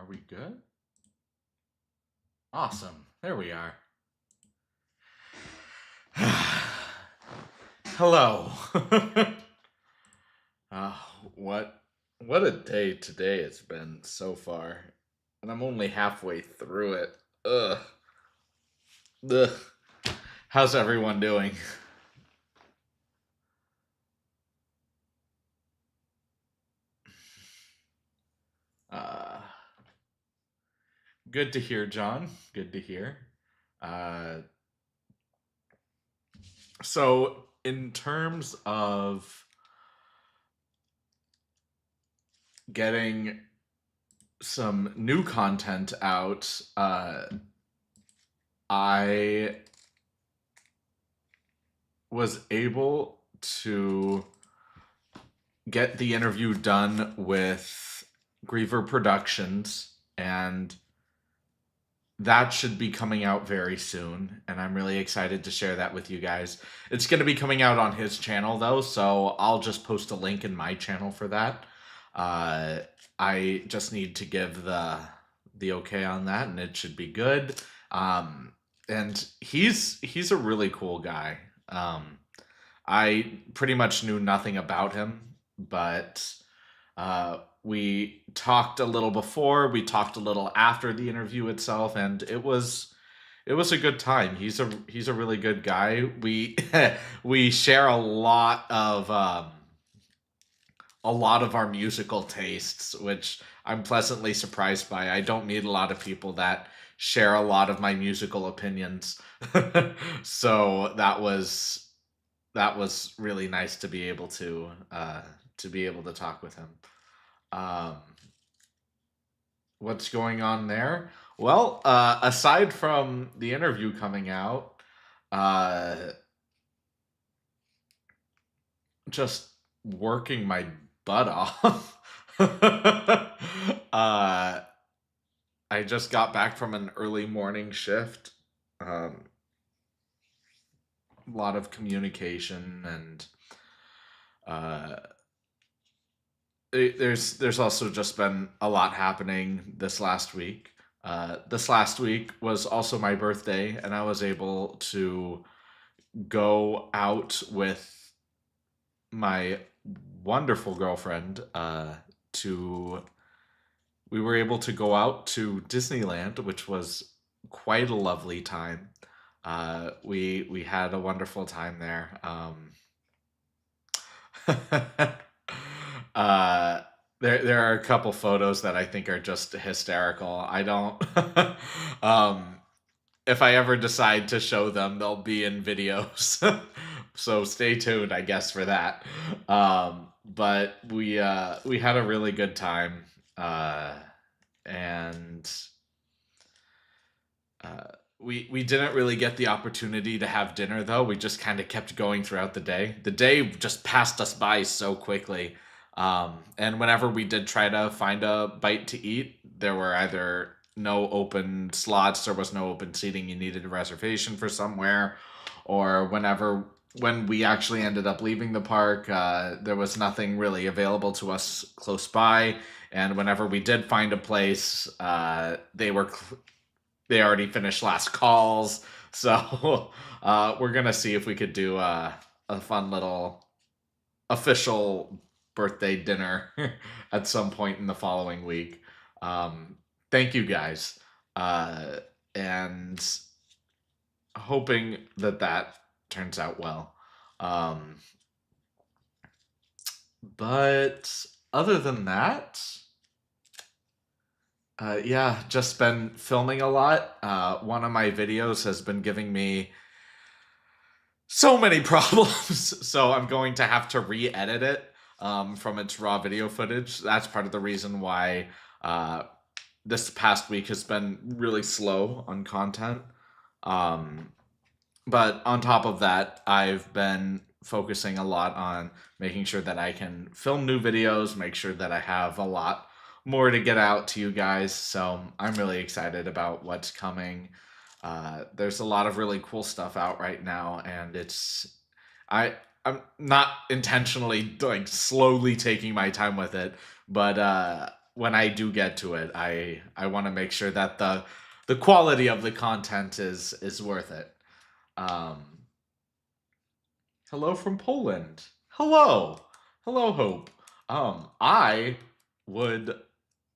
Are we good? Awesome. There we are. Hello. uh, what what a day today it's been so far. And I'm only halfway through it. Ugh. Ugh. How's everyone doing? Uh Good to hear, John. Good to hear. Uh so in terms of getting some new content out, I was able to get the interview done with Griever Productions, and that should be coming out very soon, and I'm really excited to share that with you guys. It's going to be coming out on his channel though, so I'll just post a link in my channel for that. I just need to give the okay on that, and it should be good. And he's a really cool guy. I pretty much knew nothing about him, but we talked a little before, we talked a little after the interview itself, and it was a good time. He's a really good guy. We we share a lot of our musical tastes, which I'm pleasantly surprised by. I don't meet a lot of people that share a lot of my musical opinions. So that was really nice to be able to talk with him. Um, what's going on there? Well, aside from the interview coming out, uh, just working my butt off. I just got back from an early morning shift. Um, a lot of communication and uh, there's also just been a lot happening this last week. This last week was also my birthday, and I was able to go out with my wonderful girlfriend. To We were able to go out to Disneyland, which was quite a lovely time. We had a wonderful time there. uh, there are a couple photos that I think are just hysterical. I don't. um, if I ever decide to show them, they'll be in videos. So stay tuned, I guess, for that. But we had a really good time, and uh, we didn't really get the opportunity to have dinner though. We just kind of kept going throughout the day. The day just passed us by so quickly. And whenever we did try to find a bite to eat, there were either no open slots, there was no open seating, you needed a reservation for somewhere, or when we actually ended up leaving the park, there was nothing really available to us close by. And whenever we did find a place, they already finished last calls. So we're gonna see if we could do a fun little official birthday dinner at some point in the following week. Thank you guys, and hoping that that turns out well. Um, but other than that, yeah, just been filming a lot. One of my videos has been giving me so many problems, so I'm going to have to re-edit it from its raw video footage. That's part of the reason why this past week has been really slow on content. Um, but on top of that, I've been focusing a lot on making sure that I can film new videos, make sure that I have a lot more to get out to you guys. So I'm really excited about what's coming. There's a lot of really cool stuff out right now, and I'm not intentionally like slowly taking my time with it, but when I do get to it, I want to make sure that the quality of the content is worth it. Um, Hello from Poland. Hello, hello, Hope. I would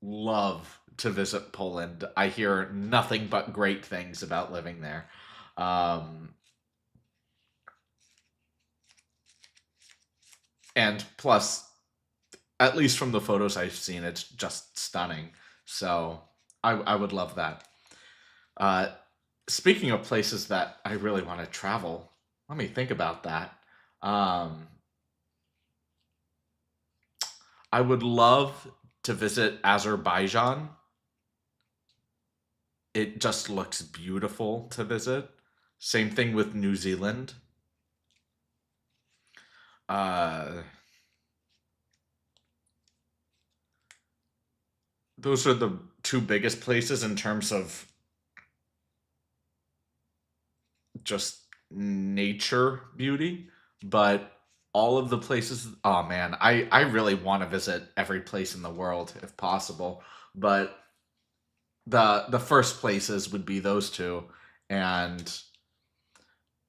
love to visit Poland. I hear nothing but great things about living there. Um, and plus, at least from the photos I've seen, it's just stunning. So I would love that. Uh, Speaking of places that I really want to travel, let me think about that. Um, I would love to visit Azerbaijan. It just looks beautiful to visit. Same thing with New Zealand. Uh, those are the two biggest places in terms of just nature beauty. But all of the places, oh man, I really want to visit every place in the world if possible. But the first places would be those two, and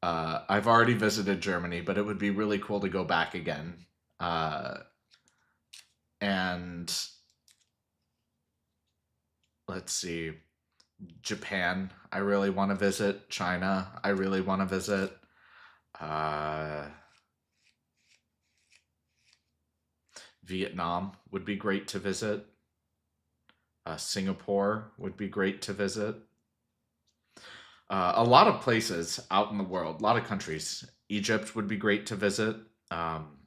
I've already visited Germany, but it would be really cool to go back again. Uh, and let's see, Japan, I really want to visit. China, I really want to visit. Uh, Vietnam would be great to visit. Singapore would be great to visit. A lot of places out in the world, a lot of countries. Egypt would be great to visit. Um,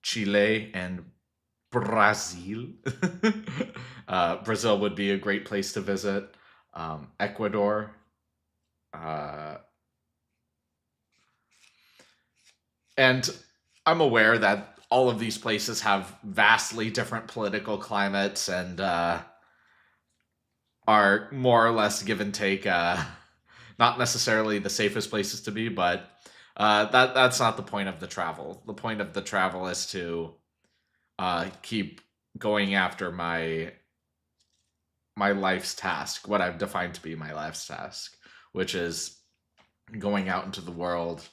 Chile and Brazil. Brazil would be a great place to visit. Ecuador. Uh, and I'm aware that all of these places have vastly different political climates and are more or less give and take. Not necessarily the safest places to be, but that's not the point of the travel. The point of the travel is to keep going after my life's task, what I've defined to be my life's task, which is going out into the world,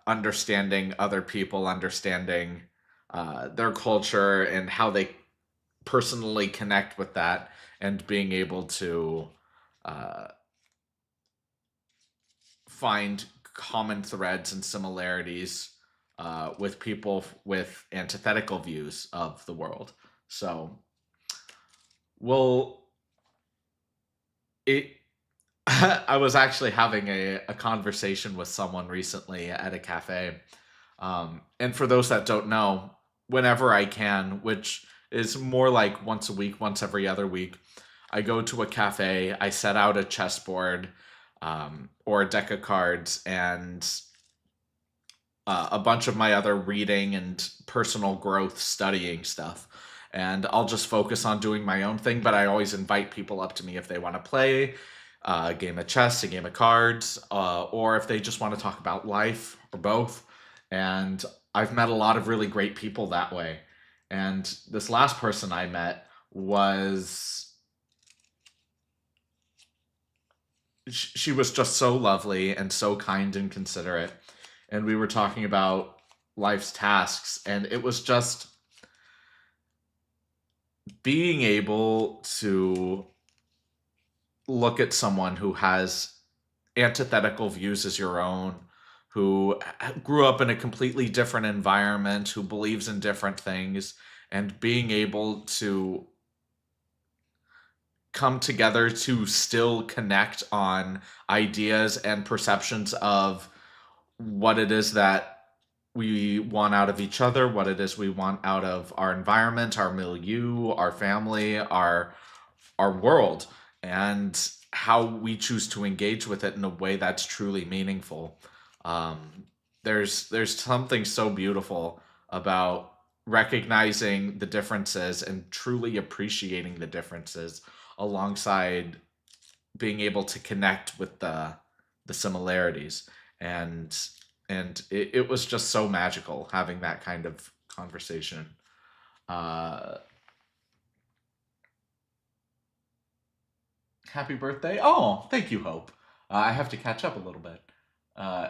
understanding other people, understanding their culture and how they personally connect with that, and being able to uh, find common threads and similarities with people with antithetical views of the world. So, well, it. I was actually having a conversation with someone recently at a cafe. And for those that don't know, whenever I can, which is more like once a week, once every other week, I go to a cafe, I set out a chessboard or a deck of cards, and a bunch of my other reading and personal growth studying stuff. And I'll just focus on doing my own thing, but I always invite people up to me if they want to play a game of chess, a game of cards, or if they just want to talk about life or both. And I've met a lot of really great people that way. And this last person I met was, she was just so lovely and so kind and considerate. And we were talking about life's tasks, and it was just being able to look at someone who has antithetical views as your own, who grew up in a completely different environment, who believes in different things, and being able to come together to still connect on ideas and perceptions of what it is that we want out of each other, what it is we want out of our environment, our milieu, our family, our world, and how we choose to engage with it in a way that's truly meaningful. Um, there's something so beautiful about recognizing the differences and truly appreciating the differences alongside being able to connect with the similarities, and it was just so magical having that kind of conversation. uh Happy birthday. Oh, thank you, Hope. I have to catch up a little bit. Uh,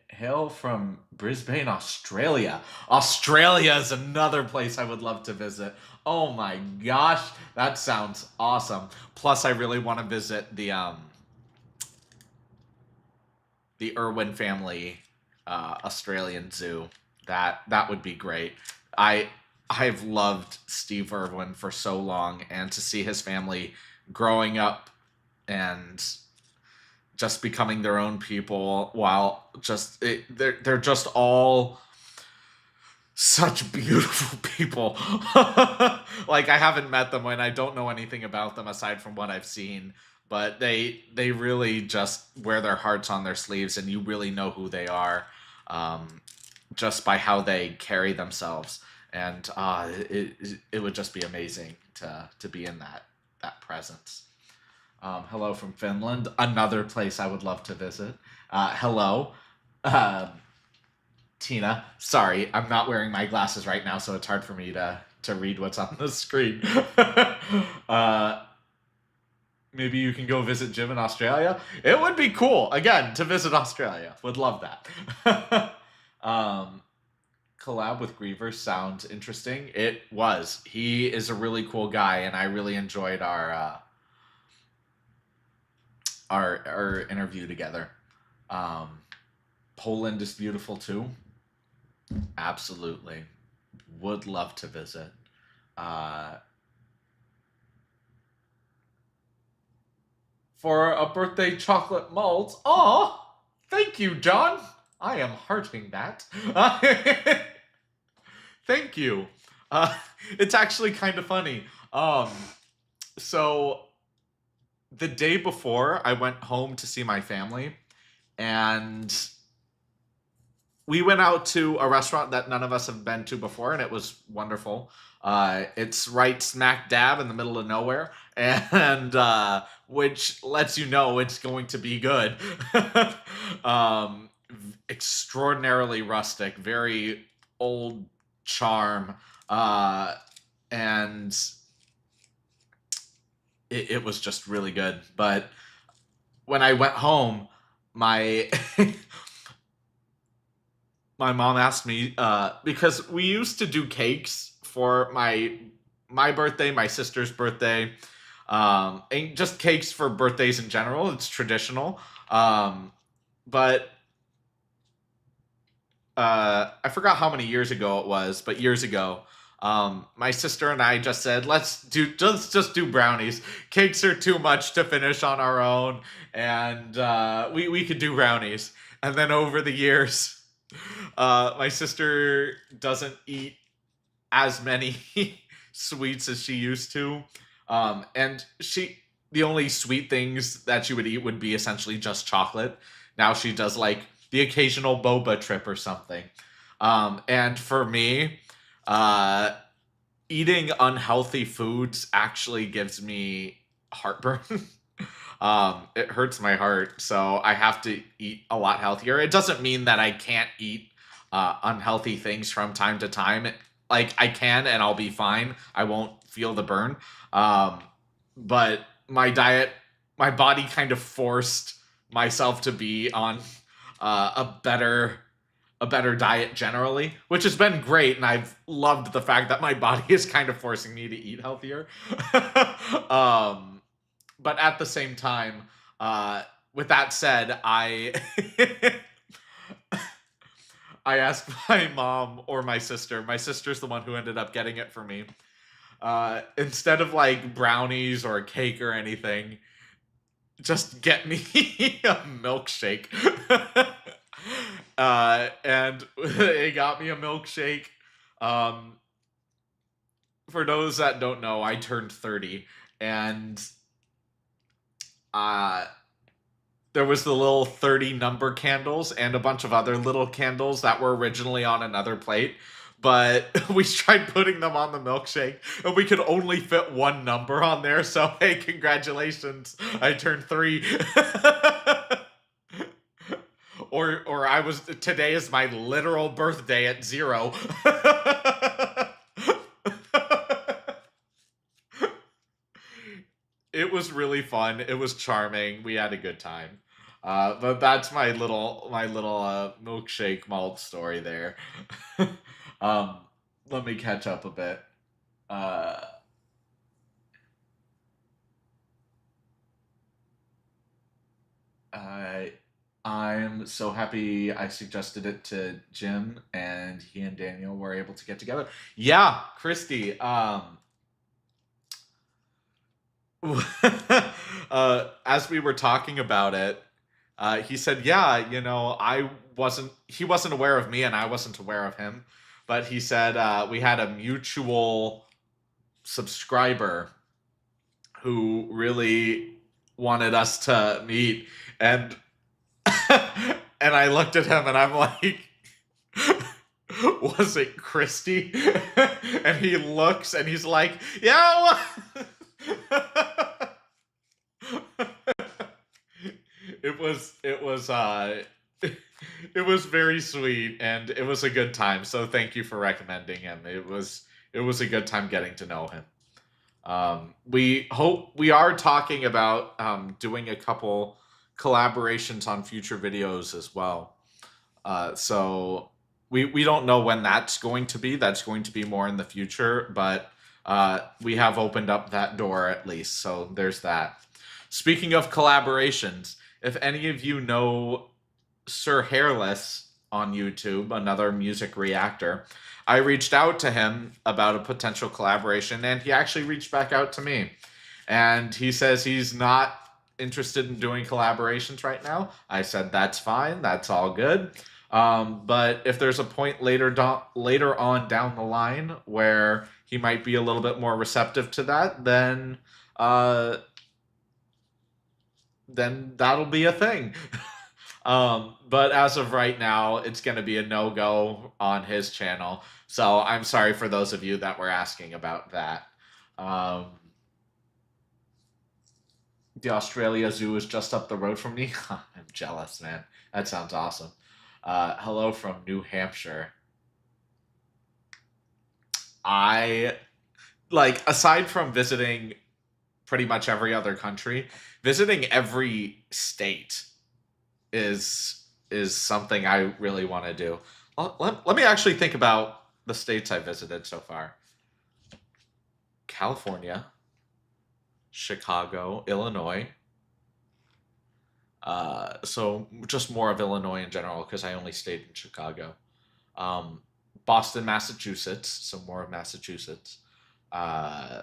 hail from Brisbane, Australia. Australia is another place I would love to visit. Oh my gosh, that sounds awesome. Plus, I really want to visit the Irwin family Australian zoo. That would be great. I I've loved Steve Irwin for so long, and to see his family growing up and just becoming their own people, while they're just all such beautiful people. Like, I haven't met them and I don't know anything about them aside from what I've seen, but they really just wear their hearts on their sleeves, and you really know who they are, um, just by how they carry themselves. And it would just be amazing to be in that presence. Hello from Finland, another place I would love to visit. Hello. Um Tina. Sorry, I'm not wearing my glasses right now, so it's hard for me to read what's on the screen. uh, Maybe you can go visit Jim in Australia. It would be cool, again, to visit Australia. Would love that. um, Collab with Griever sounds interesting. It was. He is a really cool guy, and I really enjoyed our interview together. Um, Poland is beautiful too. Absolutely. Would love to visit. Uh, for a birthday chocolate malt. Aw! Thank you, John! I am hearting that. Thank you. Uh, it's actually kind of funny. So the day before, I went home to see my family, and we went out to a restaurant that none of us have been to before, and it was wonderful. It's right smack dab in the middle of nowhere, and which lets you know it's going to be good. um, Extraordinarily rustic, very old charm, and it was just really good. But when I went home, my my mom asked me, because we used to do cakes for my birthday, my sister's birthday, and just cakes for birthdays in general. It's traditional. But I forgot how many years ago it was, but years ago, my sister and I just said, let's just do brownies. Cakes are too much to finish on our own, and we could do brownies. And then over the years, my sister doesn't eat as many sweets as she used to. And the only sweet things that she would eat would be essentially just chocolate. Now she does like the occasional boba trip or something. And for me, uh, eating unhealthy foods actually gives me heartburn. It hurts my heart, so I have to eat a lot healthier. It doesn't mean that I can't eat unhealthy things from time to time. Like, I can, and I'll be fine. I won't feel the burn. Um, but my body kind of forced myself to be on a better diet generally, which has been great, and I've loved the fact that my body is kind of forcing me to eat healthier. um, but at the same time, with that said, I asked my mom or my sister. My sister's the one who ended up getting it for me. Instead of like brownies or a cake or anything, just get me a milkshake. And they got me a milkshake. Um, for those that don't know, I turned 30, and uh, there was the little 30 number candles and a bunch of other little candles that were originally on another plate. But we tried putting them on the milkshake, and we could only fit one number on there. So, hey, congratulations, I turned 3. Or today is my literal birthday at 0. It was really fun. It was charming. We had a good time. But that's my little milkshake malt story there. um, Let me catch up a bit. Uh, I I'm so happy I suggested it to Jim, and he and Daniel were able to get together. Yeah, Christy. As we were talking about it, he said, "Yeah, he wasn't aware of me, and I wasn't aware of him, but he said we had a mutual subscriber who really wanted us to meet, and and I looked at him, and I'm like." Was it Christy? And he looks and he's like, yeah. It was it was very sweet, and it was a good time. So thank you for recommending him. It was a good time getting to know him. We are talking about doing a couple collaborations on future videos as well. So we don't know when that's going to be. That's going to be more in the future, but we have opened up that door at least. So there's that. Speaking of collaborations, if any of you know Sir Hairless on YouTube, another music reactor, I reached out to him about a potential collaboration, and he actually reached back out to me. And he says he's not interested in doing collaborations right now. I said that's fine, that's all good. But if there's a point later on down the line where he might be a little bit more receptive to that, uh, then that'll be a thing. But as of right now, it's going to be a no-go on his channel. So I'm sorry for those of you that were asking about that. Um, the Australia Zoo is just up the road from me. I'm jealous, man. That sounds awesome. Hello from New Hampshire. I like, aside from visiting pretty much every other country, visiting every state is something I really want to do. Let me actually think about the states I visited so far. California, Chicago, Illinois. So just more of Illinois in general because I only stayed in Chicago. Um, Boston, Massachusetts, so more of Massachusetts. Uh,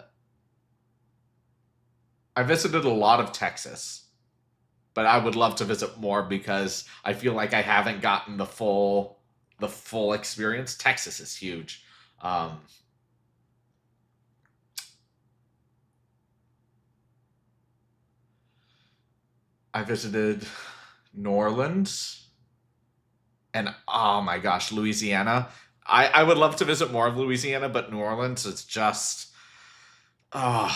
I visited a lot of Texas, but I would love to visit more because I feel like I haven't gotten the full experience. Texas is huge. Um, I visited New Orleans and oh my gosh, Louisiana. I would love to visit more of Louisiana, but New Orleans is just oh,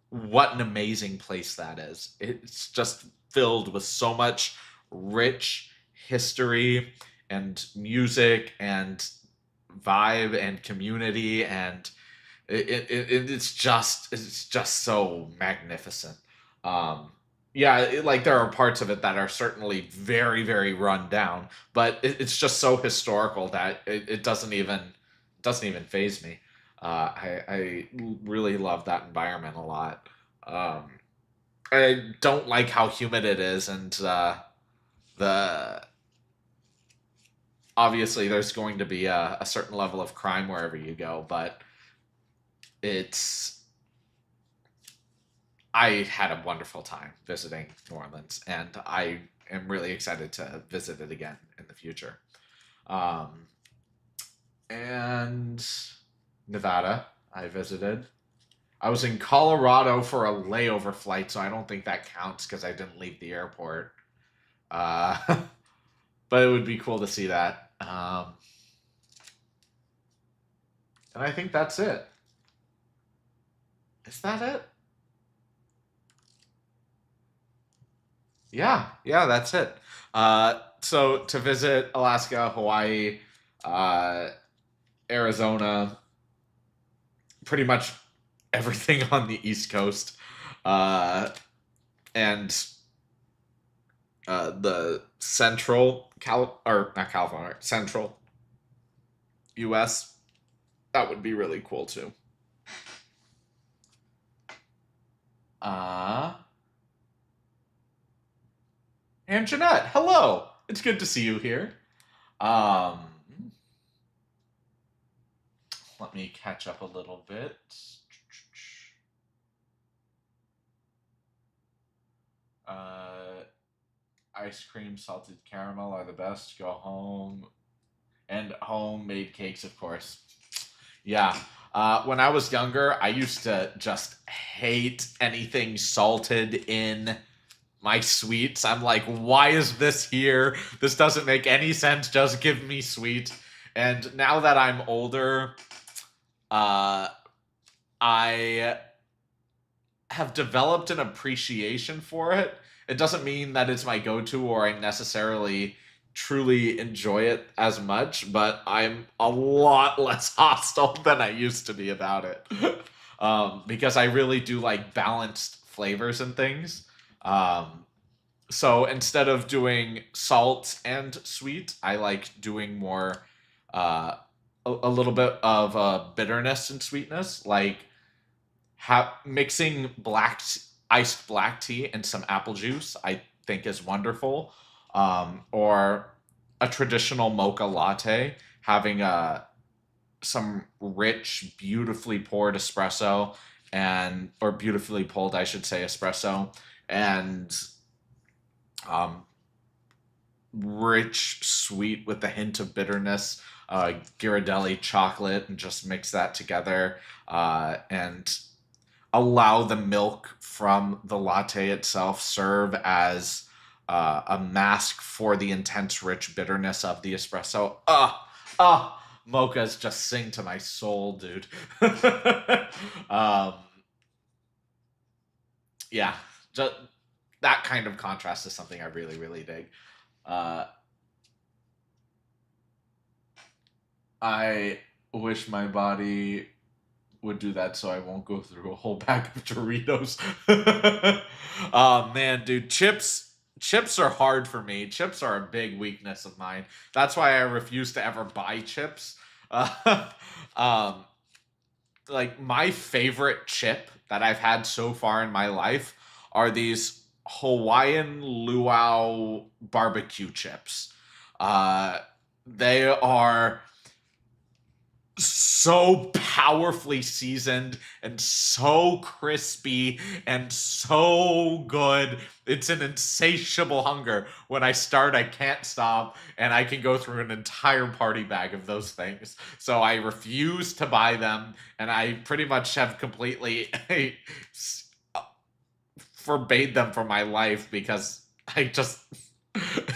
what an amazing place that is. It's just filled with so much rich history and music and vibe and community, and it's just so magnificent. Um, yeah, like there are parts of it that are certainly very very run down, but it's just so historical that it doesn't even phase me. I really love that environment a lot. Um, I don't like how humid it is, and the obviously there's going to be a certain level of crime wherever you go, but it's I had a wonderful time visiting New Orleans, and I am really excited to visit it again in the future. Um, and Nevada, I visited. I was in Colorado for a layover flight, so I don't think that counts because I didn't leave the airport. Uh, but it would be cool to see that. And I think that's it. Is that it? Yeah, that's it. So to visit Alaska, Hawaii, uh, Arizona, pretty much everything on the East Coast. And the central or not California, central U.S. That would be really cool too. Uh, and Jeanette, hello. It's good to see you here. Um, Let me catch up a little bit. Ice cream, salted caramel are the best. Go home. And homemade cakes, of course. Yeah. When I was younger, I used to just hate anything salted in my sweets. I'm like, why is this here? This doesn't make any sense. Just give me sweet. And now that I'm older, uh, I have developed an appreciation for it. It doesn't mean that it's my go-to or I necessarily truly enjoy it as much, but I'm a lot less hostile than I used to be about it. Because I really do like balanced flavors and things. So instead of doing salt and sweet, I like doing more, uh, a little bit of bitterness and sweetness. Like mixing iced black tea and some apple juice, I think is wonderful. Or a traditional mocha latte, having some rich, beautifully poured espresso or beautifully pulled, I should say, espresso, and um, rich, sweet with a hint of bitterness. Ghirardelli chocolate, and just mix that together, and allow the milk from the latte itself serve as a mask for the intense, rich bitterness of the espresso. Mochas just sing to my soul, dude. um, yeah, just that kind of contrast is something I really, really dig. Uh, I wish my body would do that so I won't go through a whole bag of Doritos. Oh man, dude, chips are hard for me. Chips are a big weakness of mine. That's why I refuse to ever buy chips. Uh, um, like my favorite chip that I've had so far in my life are these Hawaiian luau barbecue chips. Uh, they are so powerfully seasoned and so crispy and so good. It's an insatiable hunger. When I start, I can't stop, and I can go through an entire party bag of those things. So I refuse to buy them, and I pretty much have completely forbade them from my life because I just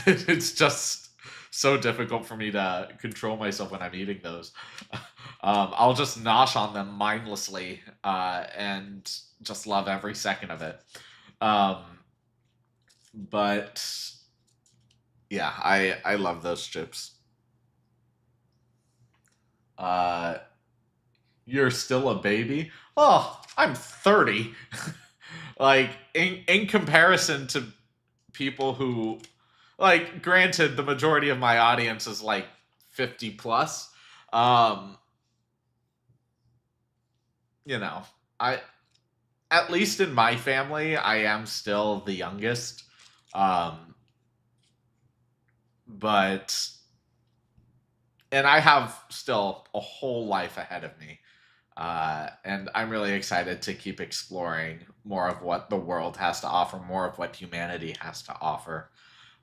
it's just so difficult for me to control myself when I'm eating those. I'll just nosh on them mindlessly, and just love every second of it. Um, but yeah, I love those chips. Uh, you're still a baby. Oh, I'm 30. Like in comparison to people who, like, granted, the majority of my audience is like 50 plus. Um, you know, I at least in my family, I am still the youngest. Um, but and I have still a whole life ahead of me. And I'm really excited to keep exploring more of what the world has to offer, more of what humanity has to offer.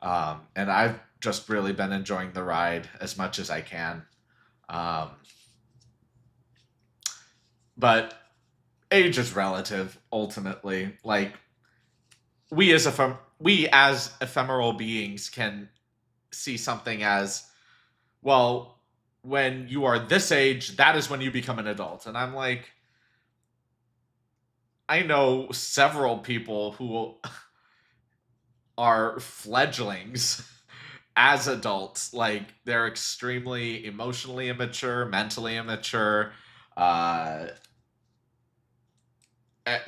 And I've just really been enjoying the ride as much as I can. Um, but age is relative, ultimately. Like we as ephemeral beings can see something as, well, when you are this age, that is when you become an adult. And I'm like, I know several people who are fledglings as adults. Like they're extremely emotionally immature, mentally immature, uh,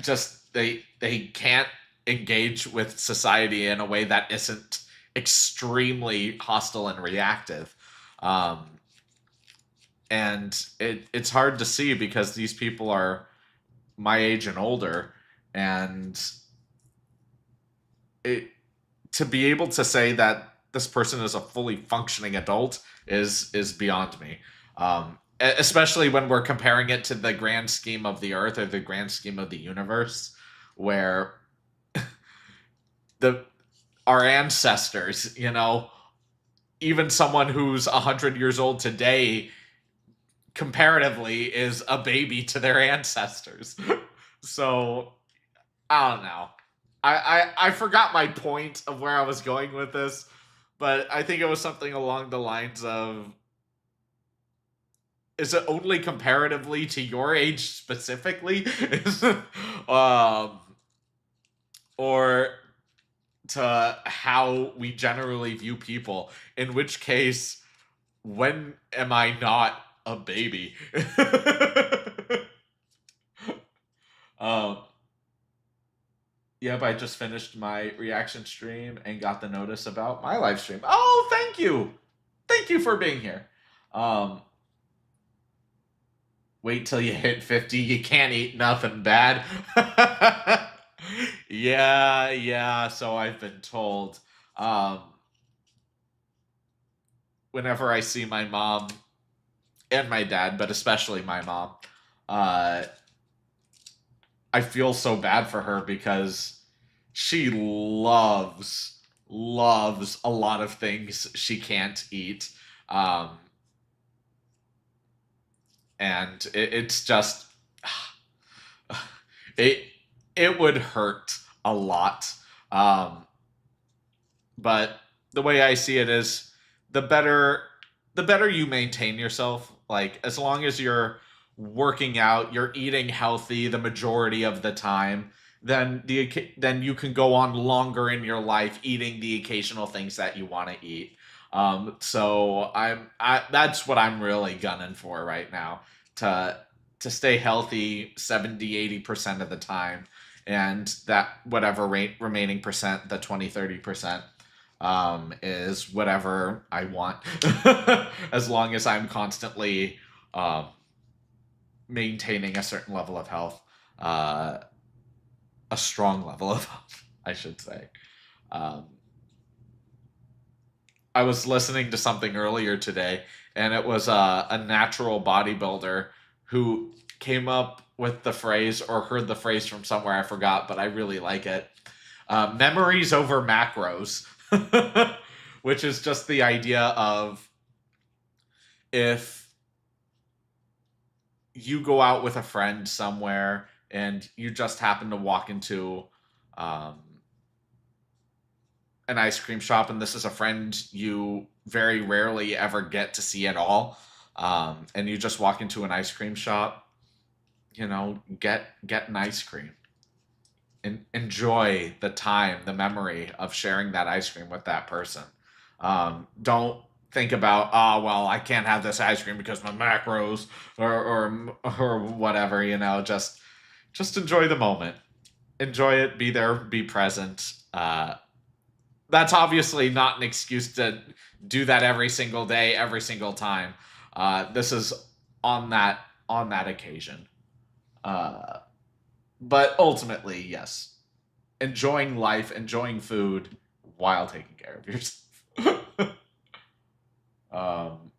just they can't engage with society in a way that isn't extremely hostile and reactive. Um, and it's hard to see because these people are my age and older, and it, to be able to say that this person is a fully functioning adult is beyond me. Especially when we're comparing it to the grand scheme of the earth or the grand scheme of the universe, where the our ancestors, even someone who's 100 years old today, comparatively, is a baby to their ancestors. So I don't know. I forgot my point of where I was going with this, but I think it was something along the lines of, is it only comparatively to your age specifically? um, or to how we generally view people? In which case, when am I not a baby? um, Yep, I just finished my reaction stream and got the notice about my live stream. Oh, thank you. Thank you for being here. Um, Wait till you hit 50. You can't eat nothing bad. Yeah, yeah, so I've been told. Um, Whenever I see my mom and my dad, but especially my mom, uh, I feel so bad for her because she loves a lot of things she can't eat. Um, and it's just it it would hurt a lot. Um, but the way I see it is, the better the better you maintain yourself, like as long as you're working out, you're eating healthy the majority of the time, then you can go on longer in your life eating the occasional things that you want to eat. So that's what I'm really gunning for right now, to stay healthy 70-80% of the time, and that whatever remaining percent, the 20-30%, is whatever I want, as long as I'm constantly um, maintaining a certain level of health, uh, a strong level of health, I should say. Um, I was listening to something earlier today, and it was a natural bodybuilder who came up with the phrase, or heard the phrase from somewhere, I forgot, but I really like it. Memories over macros, which is just the idea of, if you go out with a friend somewhere and you just happen to walk into um, an ice cream shop, and this is a friend you very rarely ever get to see at all, and you just walk into an ice cream shop, get an ice cream and enjoy the time, the memory of sharing that ice cream with that person. Don't think about, oh well, I can't have this ice cream because my macros, or whatever. Just enjoy the moment, enjoy it, be there, be present. That's obviously not an excuse to do that every single day, every single time. This is on that occasion. Uh, but ultimately, yes, enjoying life, enjoying food while taking care of yourself. um,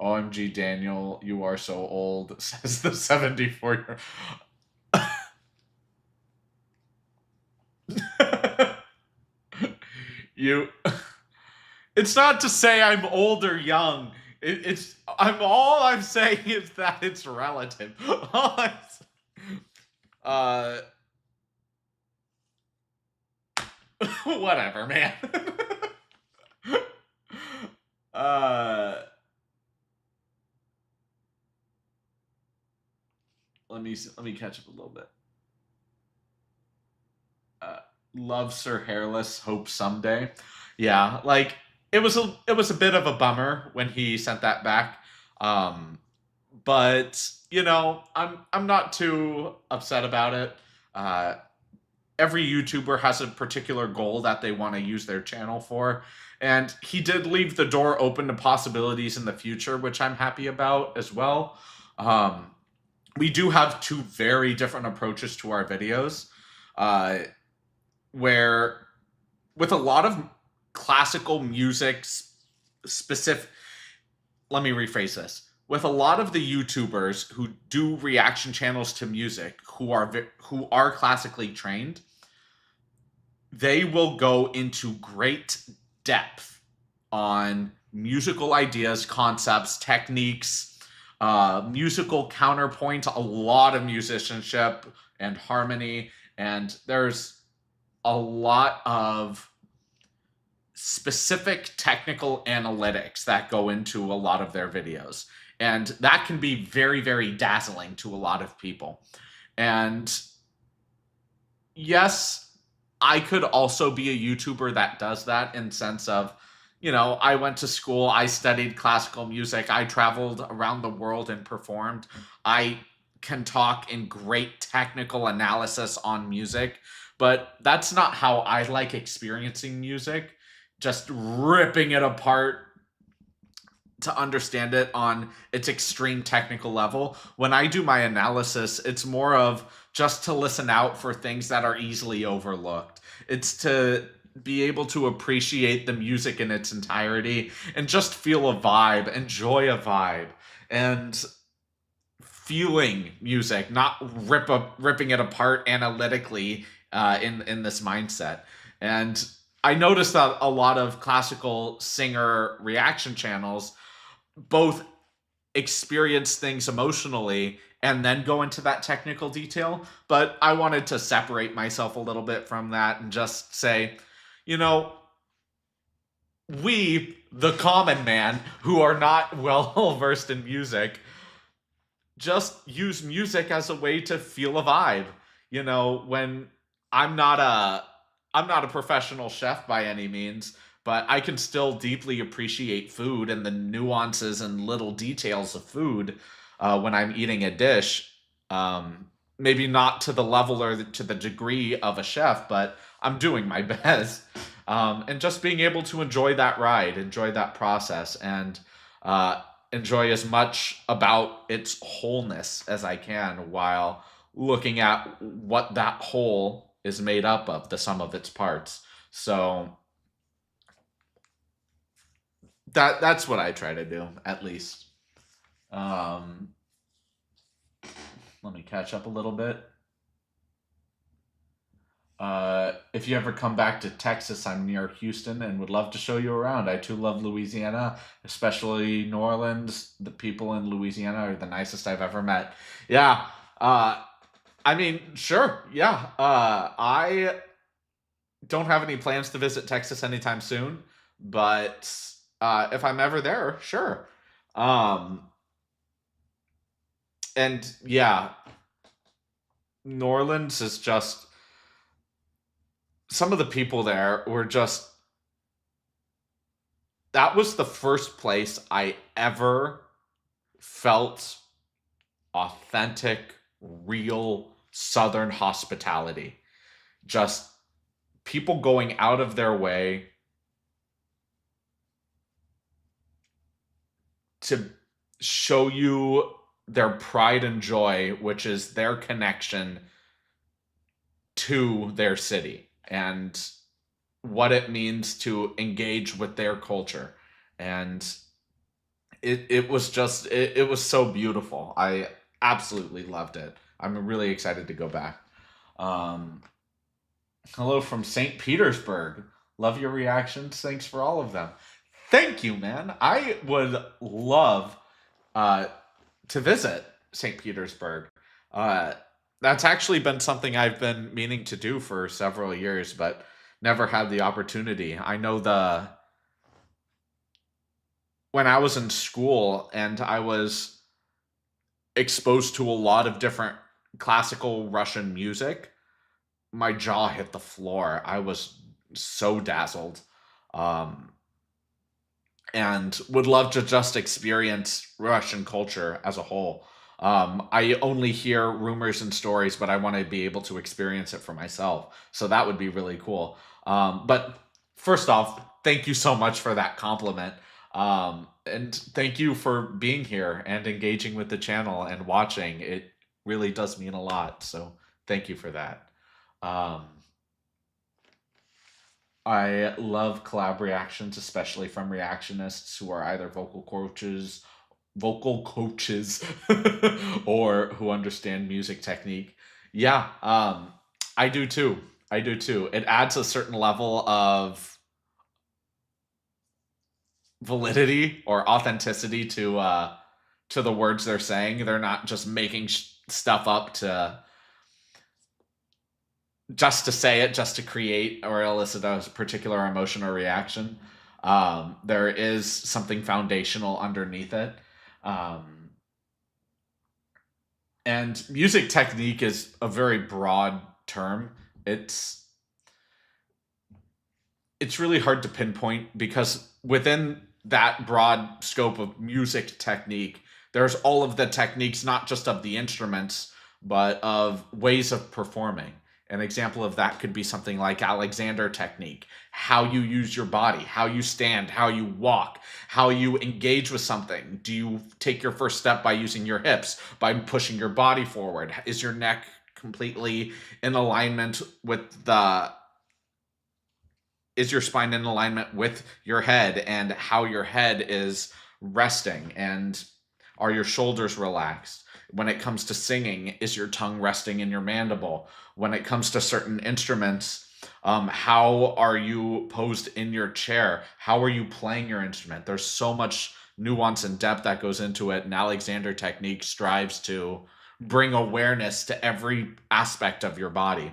OMG, Daniel, you are so old, says the 74-year. You. It's not to say I'm old or young. All I'm saying is that it's relative. Uh, Whatever, man. uh, let me catch up a little bit. Uh, Love Sir Hairless, hope someday. Yeah, like it was a bit of a bummer when he sent that back. Um, but I'm not too upset about it. Uh, every YouTuber has a particular goal that they want to use their channel for. And he did leave the door open to possibilities in the future, which I'm happy about as well. Um, we do have two very different approaches to our videos, uh, where with a lot of classical music specific, let me rephrase this. With a lot of the YouTubers who do reaction channels to music who are classically trained, they will go into great depth on musical ideas, concepts, techniques, musical counterpoint, a lot of musicianship and harmony, and there's a lot of specific technical analytics that go into a lot of their videos. And that can be very, very dazzling to a lot of people. And yes, I could also be a YouTuber that does that in sense of, I went to school, I studied classical music, I traveled around the world and performed. I can talk in great technical analysis on music, but that's not how I like experiencing music. Just ripping it apart to understand it on its extreme technical level. When I do my analysis, it's more of just to listen out for things that are easily overlooked. It's to be able to appreciate the music in its entirety and just feel a vibe, enjoy a vibe, and feeling music, not ripping it apart analytically in this mindset. And I noticed that a lot of classical singer reaction channels both experience things emotionally and then go into that technical detail. But I wanted to separate myself a little bit from that and just say, you know, we, the common man, who are not well versed in music, just use music as a way to feel a vibe. When I'm not a I'm not a professional chef by any means, but I can still deeply appreciate food and the nuances and little details of food when I'm eating a dish. Maybe not to the level or to the degree of a chef, but I'm doing my best. And just being able to enjoy that ride, enjoy that process, and enjoy as much about its wholeness as I can while looking at what that whole is made up of, the sum of its parts. So that's what I try to do, at least. Um, Let me catch up a little bit. If you ever come back to Texas, I'm near Houston and would love to show you around. I too love Louisiana, especially New Orleans. The people in Louisiana are the nicest I've ever met. Yeah. I mean, sure. Yeah. I don't have any plans to visit Texas anytime soon, but if I'm ever there, sure. Um, and yeah, New Orleans is just, some of the people there were just, that was the first place I ever felt authentic, real Southern hospitality. Just people going out of their way to show you their pride and joy, which is their connection to their city and what it means to engage with their culture. And it was just, it was so beautiful. I absolutely loved it. I'm really excited to go back. Um, Hello from St. Petersburg. Love your reactions. Thanks for all of them. Thank you, man. I would love uh, to visit St. Petersburg. Uh, that's actually been something I've been meaning to do for several years, but never had the opportunity. I know when I was in school and I was exposed to a lot of different classical Russian music, my jaw hit the floor. I was so dazzled. Um, and would love to just experience Russian culture as a whole. I only hear rumors and stories, but I want to be able to experience it for myself. So that would be really cool. But first off, thank you so much for that compliment. And thank you for being here and engaging with the channel and watching. It really does mean a lot. So thank you for that. Um, I love collab reactions, especially from reactionists who are either vocal coaches, or who understand music technique. Yeah, I do too. I do too. It adds a certain level of validity or authenticity to the words they're saying. They're not just making stuff up to just to say it, just to create or elicit a particular emotion or reaction. There is something foundational underneath it. And music technique is a very broad term. It's it's really hard to pinpoint because within that broad scope of music technique, there's all of the techniques, not just of the instruments, but of ways of performing. An example of that could be something like Alexander technique, how you use your body, how you stand, how you walk, how you engage with something. Do you take your first step by using your hips, by pushing your body forward? Is your neck completely in alignment with the is your spine in alignment with your head and how your head is resting, and are your shoulders relaxed? When it comes to singing, is your tongue resting in your mandible? When it comes to certain instruments, how are you posed in your chair? How are you playing your instrument? There's so much nuance and depth that goes into it, and Alexander technique strives to bring awareness to every aspect of your body.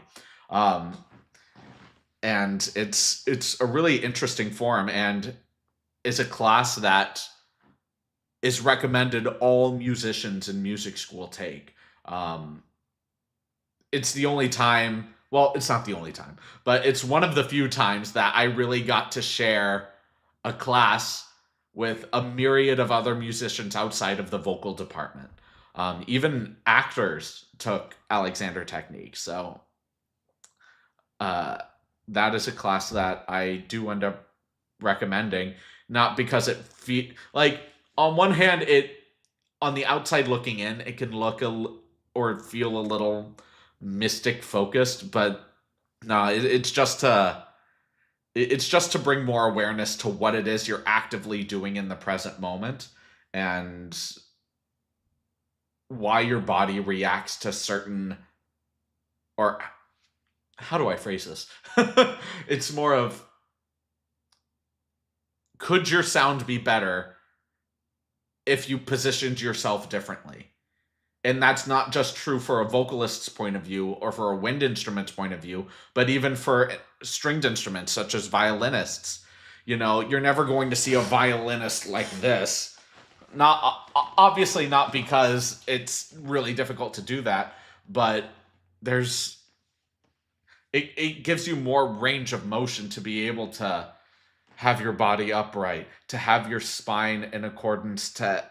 um, and it's a really interesting form, and is a class that is recommended all musicians in music school take. Um, it's the only time, well, it's not the only time, but it's one of the few times that I really got to share a class with a myriad of other musicians outside of the vocal department. Even actors took Alexander technique. So uh, that is a class that I do end up recommending, not because like, on one hand, it on the outside looking in, it can look or feel a little mystic focused, but no, it's just to bring more awareness to what it is you're actively doing in the present moment, and why your body reacts to certain, or how do I phrase this? It's more of, could your sound be better if you positioned yourself differently? And that's not just true for a vocalist's point of view or for a wind instrument's point of view, but even for stringed instruments such as violinists. You know, you're never going to see a violinist like this. Not obviously not because it's really difficult to do that, but there's it gives you more range of motion to be able to have your body upright, to have your spine in accordance to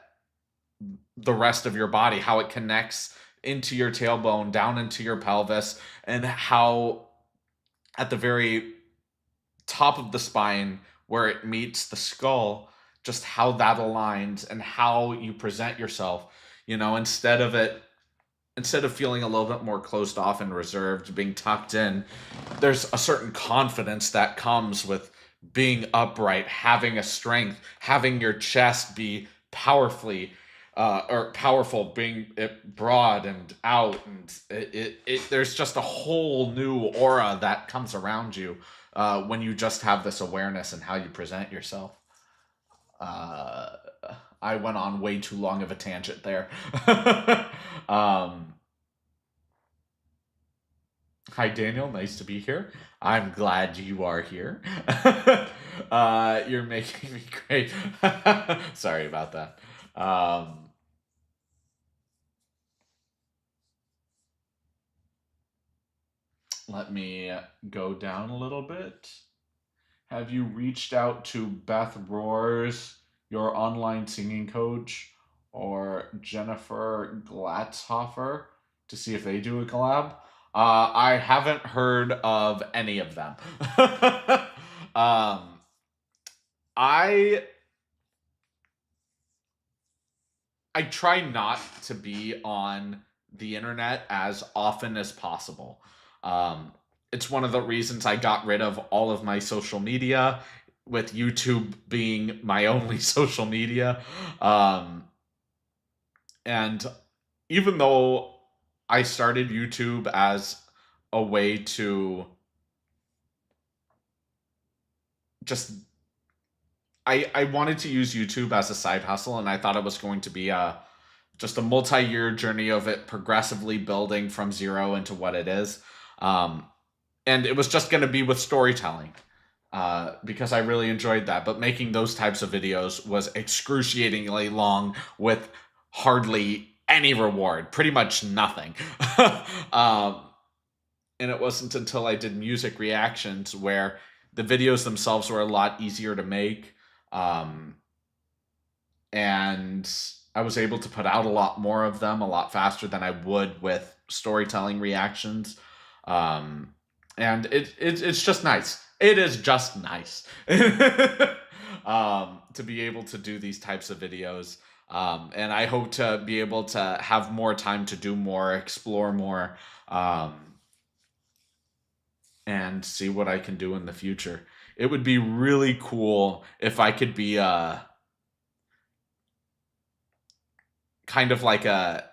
the rest of your body, how it connects into your tailbone, down into your pelvis, and how at the very top of the spine where it meets the skull, just how that aligns and how you present yourself. You know, instead of feeling a little bit more closed off and reserved, being tucked in, there's a certain confidence that comes with being upright, having a strength, having your chest be powerful, being it broad and out, and there's just a whole new aura that comes around you when you just have this awareness in how you present yourself. Uh, I went on way too long of a tangent there. um, Hi, Daniel. Nice to be here. I'm glad you are here. You're making me great. Sorry about that. Let me go down a little bit. Have you reached out to Beth Roars, your online singing coach, or Jennifer Glatzhofer to see if they do a collab? I haven't heard of any of them. um, I I try not to be on the internet as often as possible. Um, it's one of the reasons I got rid of all of my social media, with YouTube being my only social media. Um, and even though I started YouTube as a way to just I wanted to use YouTube as a side hustle, and I thought it was going to be a just a multi-year journey of it progressively building from zero into what it is. Um, and it was just going to be with storytelling, because I really enjoyed that. But making those types of videos was excruciatingly long with hardly any reward, pretty much nothing. um, and it wasn't until I did music reactions where the videos themselves were a lot easier to make. Um, and I was able to put out a lot more of them a lot faster than I would with storytelling reactions. Um, and it's just nice. It is just nice to be able to do these types of videos. And I hope to be able to have more time to do more, explore more, um, and see what I can do in the future. It would be really cool if I could be kind of like a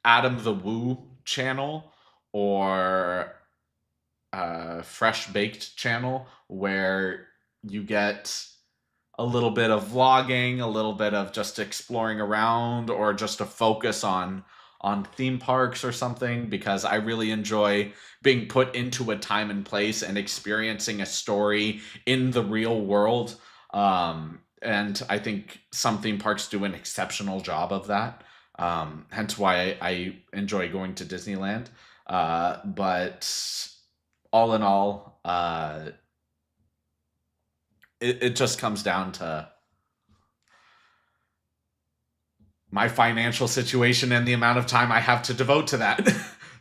Adam the Woo channel, or a Fresh Baked channel, where you get a little bit of vlogging, a little bit of just exploring around, or just a focus on theme parks or something, because I really enjoy being put into a time and place and experiencing a story in the real world. And I think some theme parks do an exceptional job of that. Hence why I enjoy going to Disneyland. But all in all, it just comes down to my financial situation and the amount of time I have to devote to that.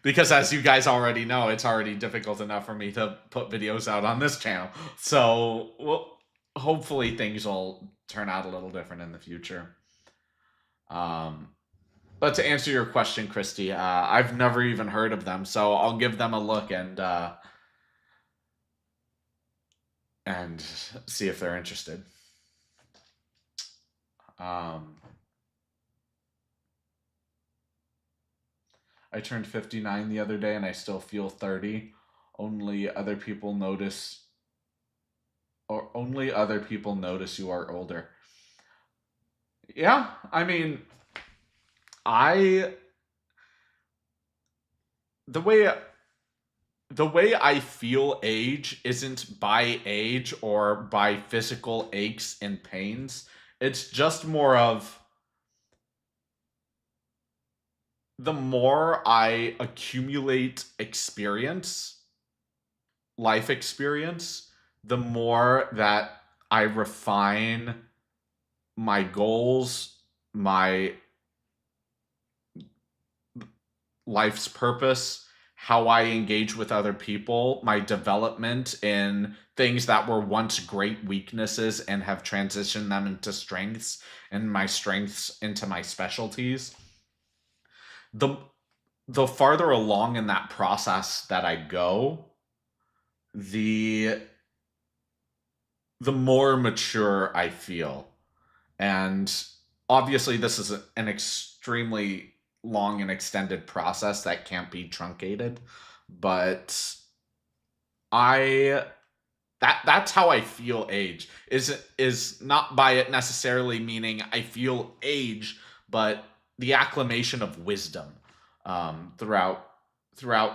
Because as you guys already know, it's already difficult enough for me to put videos out on this channel. So, well, hopefully things will turn out a little different in the future. But to answer your question, Christy, I've never even heard of them, so I'll give them a look and see if they're interested. I turned 59 the other day and I still feel 30. Only other people notice only other people notice you are older. Yeah, I mean, I the way I feel age isn't by age or by physical aches and pains. It's just more of the more I accumulate life experience, the more that I refine my goals, my life's purpose, how I engage with other people, my development in things that were once great weaknesses and have transitioned them into strengths, and my strengths into my specialties. The the farther along in that process that I go, the more mature I feel. And obviously this is an extremely long and extended process that can't be truncated, but I that's how I feel age. Is not by it necessarily meaning I feel age, but the acclamation of wisdom throughout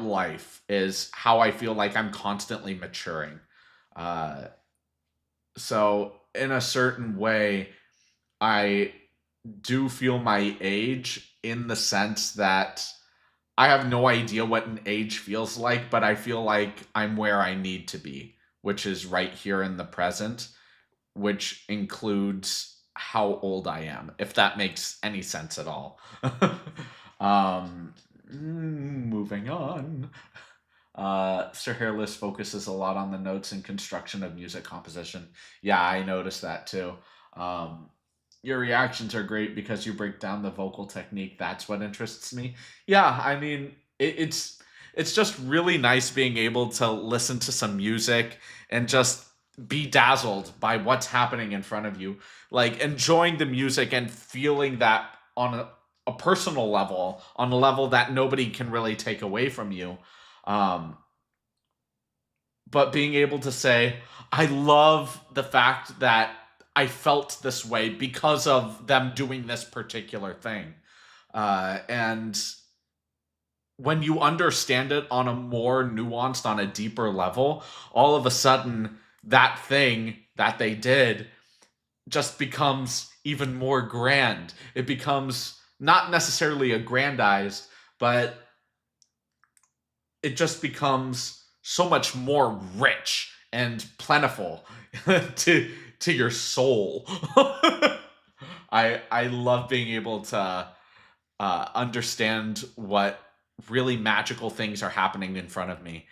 life is how I feel like I'm constantly maturing. Uh, so in a certain way, I do feel my age, in the sense that I have no idea what an age feels like, but I feel like I'm where I need to be which is right here in the present, which includes how old I am, if that makes any sense at all. Moving on. Sir Hairless focuses a lot on the notes and construction of music composition. Yeah, I noticed that too. Um, your reactions are great because you break down the vocal technique. That's what interests me. Yeah, I mean, it's just really nice being able to listen to some music and just be dazzled by what's happening in front of you, like enjoying the music and feeling that on a personal level, on a level that nobody can really take away from you. Um, but being able to say, I love the fact that I felt this way because of them doing this particular thing. And when you understand it on a more nuanced, on a deeper level, all of a sudden that thing that they did just becomes even more grand. It becomes not necessarily aggrandized, but it just becomes so much more rich and plentiful to your soul. I love being able to understand what really magical things are happening in front of me.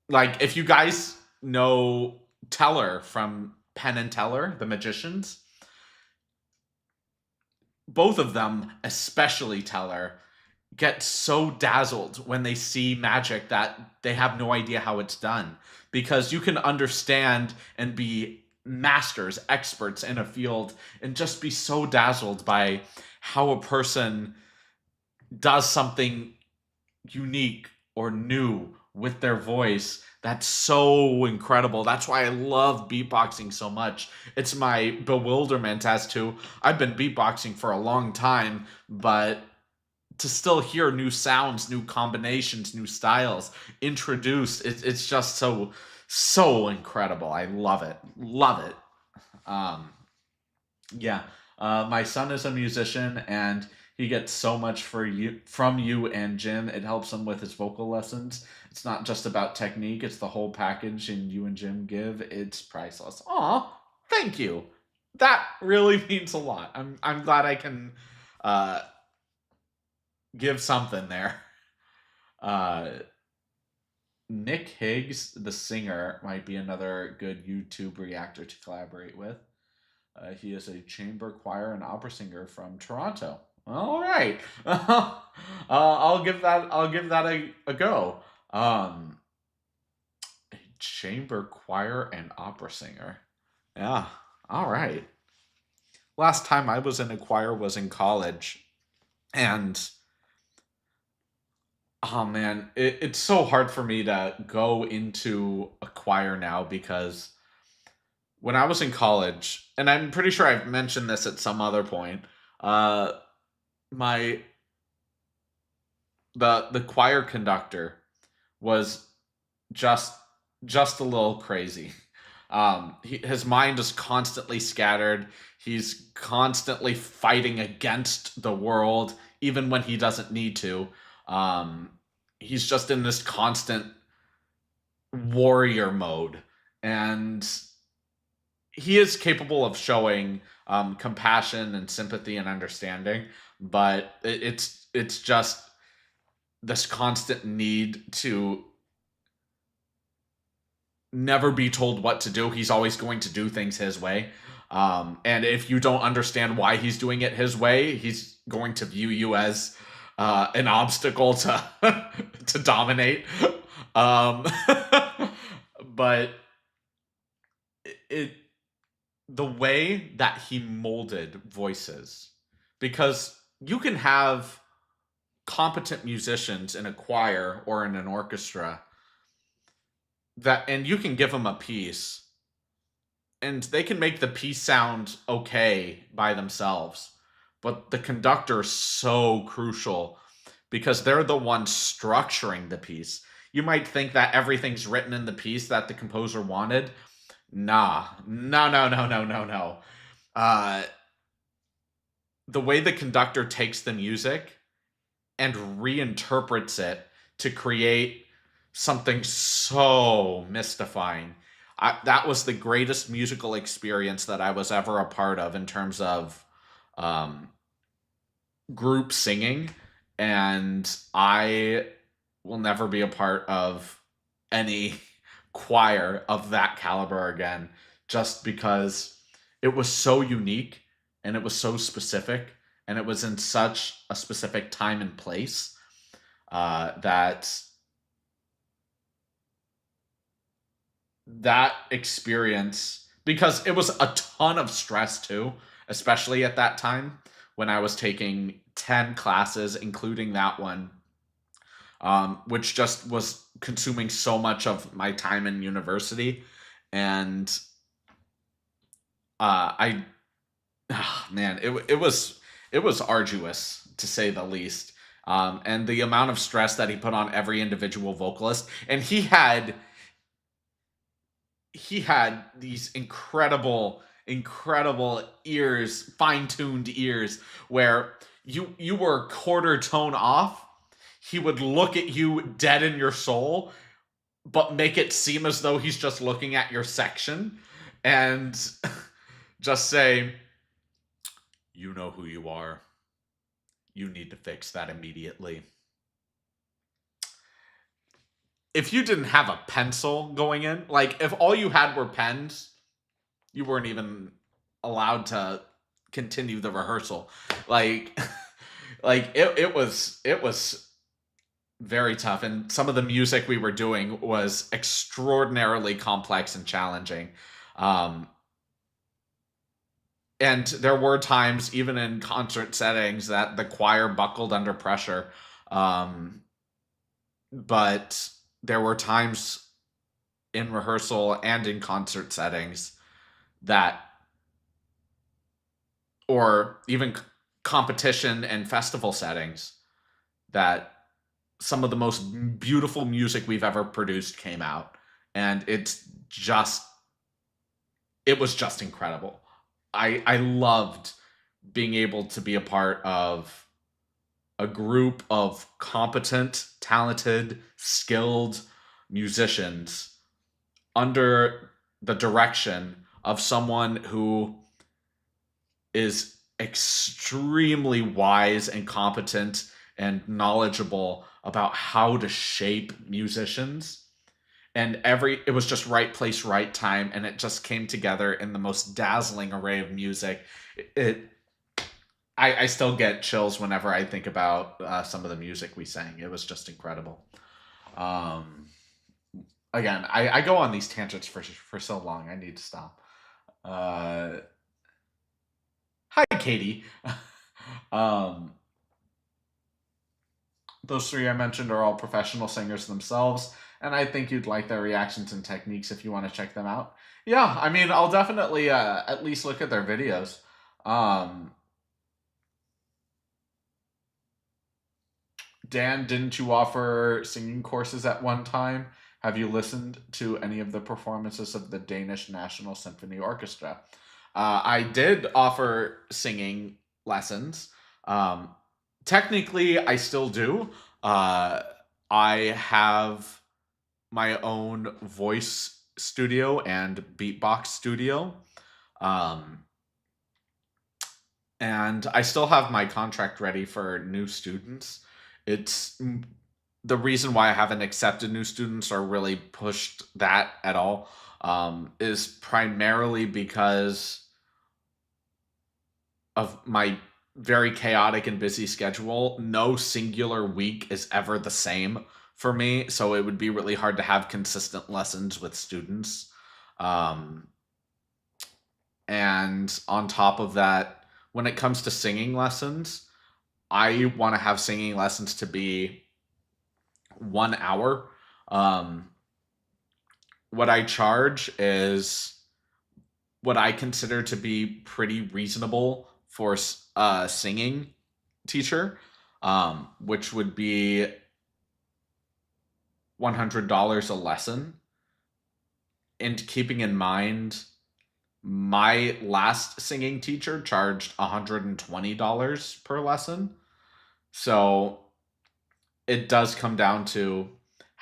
Like if you guys know Teller from Penn and Teller, the magicians, both of them, especially Teller, get so dazzled when they see magic that they have no idea how it's done, because you can understand and be masters, experts in a field, and just be so dazzled by how a person does something unique or new with their voice. That's so incredible. That's why I love beatboxing so much. It's my bewilderment as to I've been beatboxing for a long time, but to still hear new sounds, new combinations, new styles introduced, it's just so incredible. I love it. Um, yeah, my son is a musician, and he gets so much for you from you and Jim. It helps him with his vocal lessons. It's not just about technique; it's the whole package, and you and Jim give. It's priceless. Aw, thank you. That really means a lot. I'm glad I can uh, give something there. Uh, Nick Higgs, the singer, might be another good YouTube reactor to collaborate with. He is a chamber choir and opera singer from Toronto. All right, I'll give that a go. Um, a chamber choir and opera singer. Yeah. All right. Last time I was in a choir was in college, and oh man, it's so hard for me to go into a choir now because when I was in college, and I'm pretty sure I've mentioned this at some other point, uh, my the choir conductor was just just a little crazy. His mind is constantly scattered. He's constantly fighting against the world, even when he doesn't need to. Um, he's just in this constant warrior mode, and he is capable of showing compassion and sympathy and understanding, but it's just this constant need to never be told what to do. He's always going to do things his way. And if you don't understand why he's doing it his way, he's going to view you as an obstacle to to dominate. Um, but it the way that he molded voices, because you can have competent musicians in a choir or in an orchestra that, and you can give them a piece and they can make the piece sound okay by themselves, but the conductor is so crucial because they're the ones structuring the piece. You might think that everything's written in the piece that the composer wanted. Nah, no. uh the way the conductor takes the music and reinterprets it to create something so mystifying. That was the greatest musical experience that I was ever a part of in terms of um, group singing, and I will never be a part of any choir of that caliber again, just because it was so unique and it was so specific and it was in such a specific time and place that that experience, because it was a ton of stress too, especially at that time when I was taking 10 classes, including that one, which just was consuming so much of my time in university. And I, man, it was arduous to say the least. And the amount of stress that he put on every individual vocalist, and he had these incredible ears, fine-tuned ears, where you were quarter tone off, he would look at you dead in your soul but make it seem as though he's just looking at your section and just say, you know who you are, you need to fix that immediately. If you didn't have a pencil going in, like if all you had were pens, you weren't even allowed to continue the rehearsal. Like it was very tough, and some of the music we were doing was extraordinarily complex and challenging. Um and there were times, even in concert settings, that the choir buckled under pressure. But there were times in rehearsal and in concert settings that, or even competition and festival settings, that some of the most beautiful music we've ever produced came out, and it was just incredible. I loved being able to be a part of a group of competent, talented, skilled musicians under the direction of someone who is extremely wise and competent and knowledgeable about how to shape musicians. And it was just right place, right time, and it just came together in the most dazzling array of music. It I still get chills whenever I think about some of the music we sang. It was just incredible. Um, Again, I go on these tangents for so long. I need to stop. Uh, Hi, Katie. um, those three I mentioned are all professional singers themselves, and I think you'd like their reactions and techniques if you want to check them out. Yeah, I mean, I'll definitely at least look at their videos. Um, Dan, didn't you offer singing courses at one time? Have you listened to any of the performances of the Danish National Symphony Orchestra? I did offer singing lessons. Um, Technically, I still do. Uh, I have my own voice studio and beatbox studio. Um, and I still have my contract ready for new students. It's the reason why I haven't accepted new students or really pushed that at all, is primarily because of my very chaotic and busy schedule. No singular week is ever the same for me, so it would be really hard to have consistent lessons with students. Um, and on top of that, when it comes to singing lessons, I want to have singing lessons to be 1 hour. Um, what I charge is what I consider to be pretty reasonable for a singing teacher, which would be $100 a lesson. And keeping in mind, my last singing teacher charged $120 per lesson. So it does come down to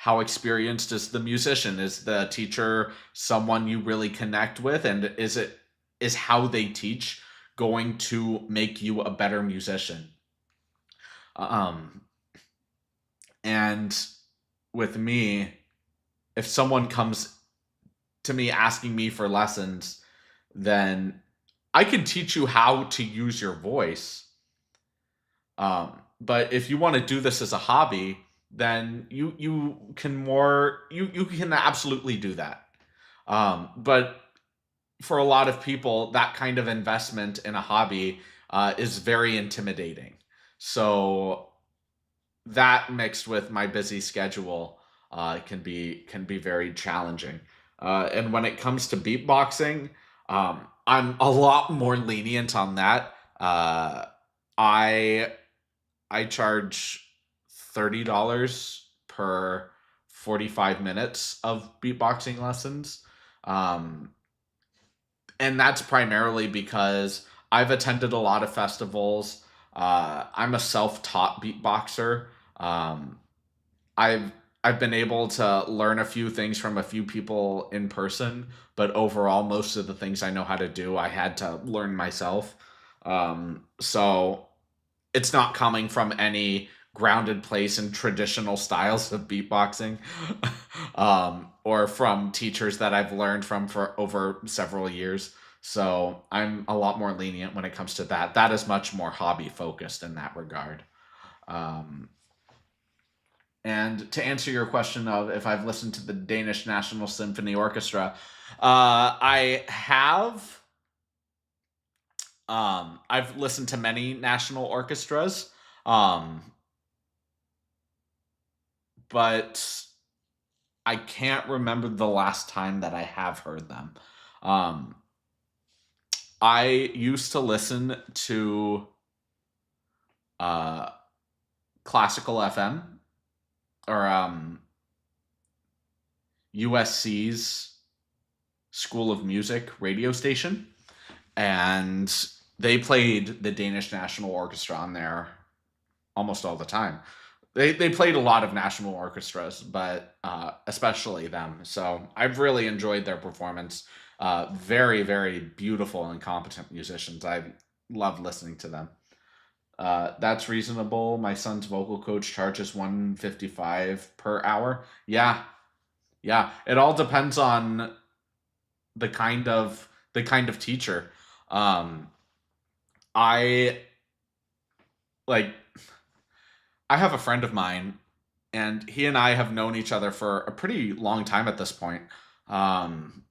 how experienced is the musician? Is the teacher someone you really connect with? And is how they teach going to make you a better musician? Um, and with me, if someone comes to me asking me for lessons, then I can teach you how to use your voice. But if you want to do this as a hobby, then you can absolutely do that. But for a lot of people, that kind of investment in a hobby is very intimidating. So that mixed with my busy schedule can be very challenging. And when it comes to beatboxing, I'm a lot more lenient on that. I I charge $30 per 45 minutes of beatboxing lessons. Um, and that's primarily because I've attended a lot of festivals. I'm a self-taught beatboxer. Um, I've I've been able to learn a few things from a few people in person, but overall, most of the things I know how to do, I had to learn myself. So it's not coming from any grounded place in traditional styles of beatboxing, or from teachers that I've learned from for over several years. So I'm a lot more lenient when it comes to that. That is much more hobby focused in that regard. Um, and to answer your question of if I've listened to the Danish National Symphony Orchestra, I have. I've listened to many national orchestras, um, but I can't remember the last time that I have heard them. Um, I used to listen to uh, classical FM, or USC's School of Music radio station, and they played the Danish National Orchestra on there almost all the time. They played a lot of national orchestras, but especially them. So I've really enjoyed their performance. Very, very beautiful and competent musicians. I love listening to them. That's reasonable. My son's vocal coach charges 155 per hour. Yeah, yeah. It all depends on the kind of teacher. Um, I like I have a friend of mine, and he and I have known each other for a pretty long time at this point. Um,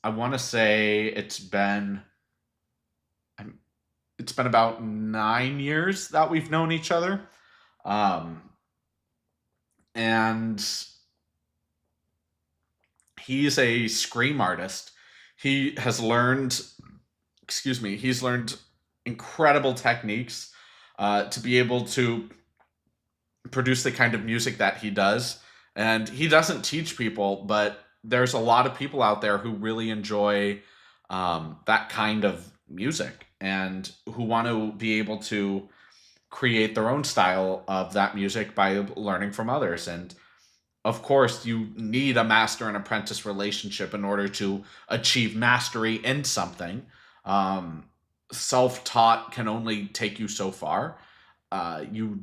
I want to say um, it's been about 9 years that we've known each other, um, and he's a scream artist. He has learned, excuse me, he's learned incredible techniques to be able to produce the kind of music that he does. And he doesn't teach people, but there's a lot of people out there who really enjoy that kind of music and who want to be able to create their own style of that music by learning from others. And of course, you need a master and apprentice relationship in order to achieve mastery in something. Um, Self taught can only take you so far. You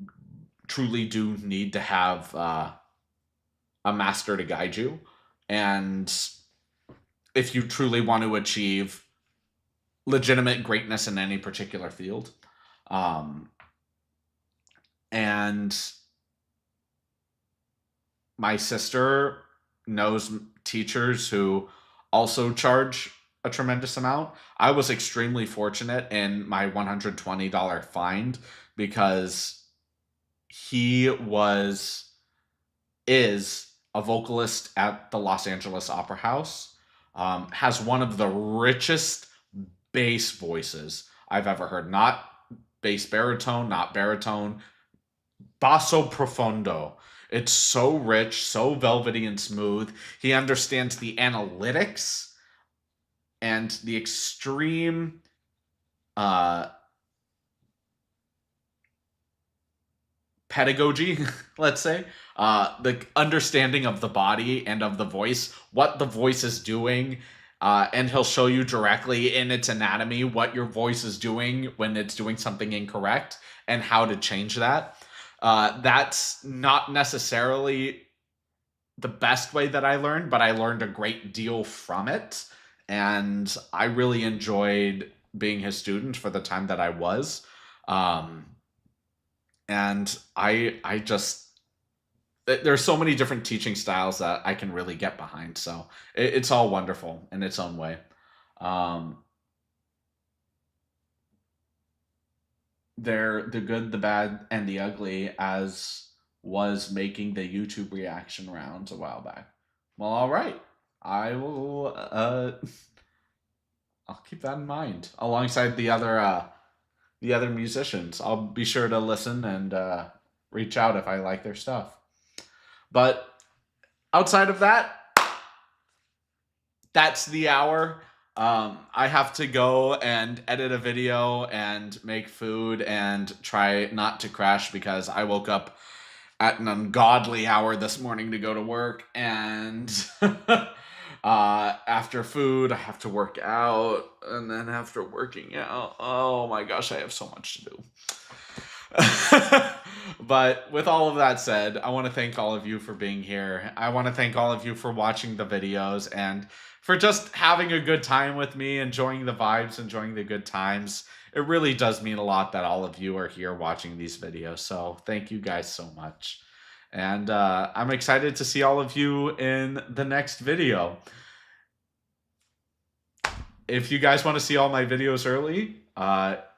truly do need to have a master to guide you. And if you truly want to achieve legitimate greatness in any particular field. Um, and my sister knows teachers who also charge a tremendous amount. I was extremely fortunate in my $120 find because he is a vocalist at the Los Angeles Opera House, has one of the richest bass voices I've ever heard. Not bass baritone, not baritone, basso profondo. It's so rich, so velvety and smooth. He understands the analytics and the extreme uh, pedagogy, let's say, the understanding of the body and of the voice, what the voice is doing, and he'll show you directly in its anatomy what your voice is doing when it's doing something incorrect and how to change that. That's not necessarily the best way that I learned, but I learned a great deal from it. And I really enjoyed being his student for the time that I was. Um, and I just, there's so many different teaching styles that I can really get behind. So it's all wonderful in its own way. Um, they're the good, the bad, and the ugly, as was making the YouTube reaction rounds a while back. Well, all right. I will. I'll keep that in mind alongside the other musicians. I'll be sure to listen and reach out if I like their stuff. But outside of that, that's the hour. I have to go and edit a video and make food and try not to crash because I woke up at an ungodly hour this morning to go to work. And after food, I have to work out. And then after working out, oh my gosh, I have so much to do. But with all of that said, I want to thank all of you for being here. I want to thank all of you for watching the videos and for just having a good time with me, enjoying the vibes, enjoying the good times. It really does mean a lot that all of you are here watching these videos. So thank you guys so much. And I'm excited to see all of you in the next video. If you guys want to see all my videos early,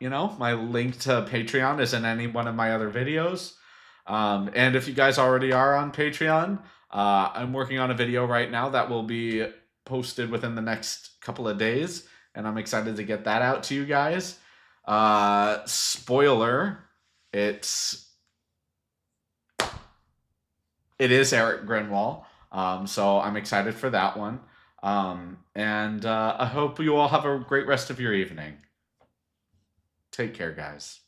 you know, my link to Patreon is in any one of my other videos. And if you guys already are on Patreon, I'm working on a video right now that will be posted within the next couple of days, and I'm excited to get that out to you guys. Spoiler, it is Eric Grinwall, so I'm excited for that one. And I hope you all have a great rest of your evening. Take care, guys.